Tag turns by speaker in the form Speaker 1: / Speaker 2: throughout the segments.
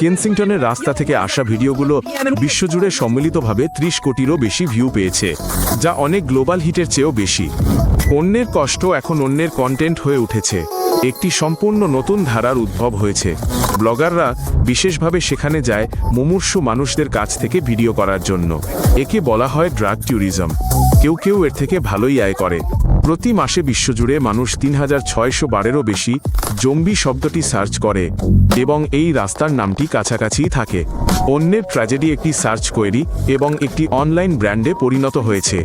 Speaker 1: কেনসিংটনের রাস্তা থেকে আসা ভিডিওগুলো বিশ্বজুড়ে সম্মিলিতভাবে ৩০ কোটিরও বেশি ভিউ পেয়েছে, যা অনেক গ্লোবাল হিটের চেয়েও বেশি। অন্যের কষ্ট এখন অন্যের কন্টেন্ট হয়ে উঠেছে, একটি সম্পূর্ণ নতুন ধারার উদ্ভব হয়েছে। ব্লগাররা বিশেষভাবে সেখানে যায় মুমূর্ষু মানুষদের কাছ থেকে ভিডিও করার জন্য। একে বলা হয় ড্রাগ ট্যুরিজম। কেউ কেউ এর থেকে ভালোই আয় করে। প্রতি মাসে বিশ্বজুড়ে মানুষ ৩৬০০ বেশি জম্বি শব্দটি সার্চ করে এবং এই রাস্তার নামটি কাছাকাছিই থাকে। অন্যের ট্র্যাজেডি একটি সার্চ কোয়েরি এবং একটি অনলাইন ব্র্যান্ডে পরিণত হয়েছে।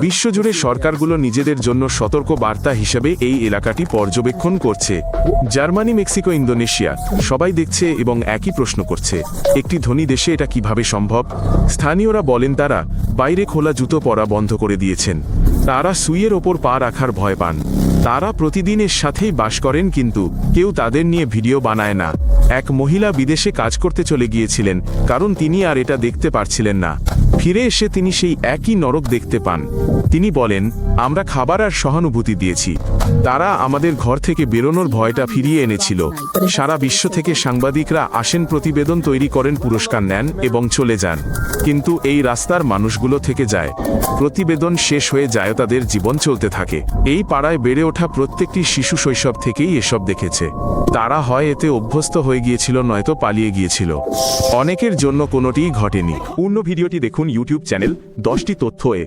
Speaker 1: বিশ্বজুড়ে সরকারগুলো নিজেদের জন্য সতর্ক বার্তা হিসেবে এই এলাকাটি পর্যবেক্ষণ করছে। জার্মানি, মেক্সিকো, ইন্দোনেশিয়া সবাই দেখছে এবং একই প্রশ্ন করছে, একটি ধনী দেশে এটা কিভাবে সম্ভব? স্থানীয়রা বলেন তারা বাইরে খোলা জুতো পরা বন্ধ করে দিয়েছেন। তারা সুইয়ের ওপর পা রাখার ভয় পান। তারা প্রতিদিনের সাথেই বাস করেন, কিন্তু কেউ তাদের নিয়ে ভিডিও বানায় না। এক মহিলা বিদেশে কাজ করতে চলে গিয়েছিলেন কারণ তিনি আর এটা দেখতে পারছিলেন না। ফিরে এসে তিনি সেই একই নরক দেখতে পান। তিনি বলেন, আমরা খাবার আর সহানুভূতি দিয়েছি, তারা আমাদের ঘর থেকে বেরোনোর ভয়টা ফিরিয়ে এনেছিল। সারা বিশ্ব থেকে সাংবাদিকরা আসেন, প্রতিবেদন তৈরি করেন, পুরস্কার নেন এবং চলে যান, কিন্তু এই রাস্তার মানুষগুলো থেকে যায়। প্রতিবেদন শেষ হয়ে যায়, তাদের জীবন চলতে থাকে। এই পাড়ায় বেড়ে ওঠা প্রত্যেকটি শিশু শৈশব থেকেই এসব দেখেছে। তারা হয় এতে অভ্যস্ত হয়ে গিয়েছিল, নয়তো পালিয়ে গিয়েছিল। অনেকের জন্য কোনোটিই ঘটেনি। পূর্ণ ভিডিওটি দেখুন ইউটিউব চ্যানেল 10টি তথ্য এ।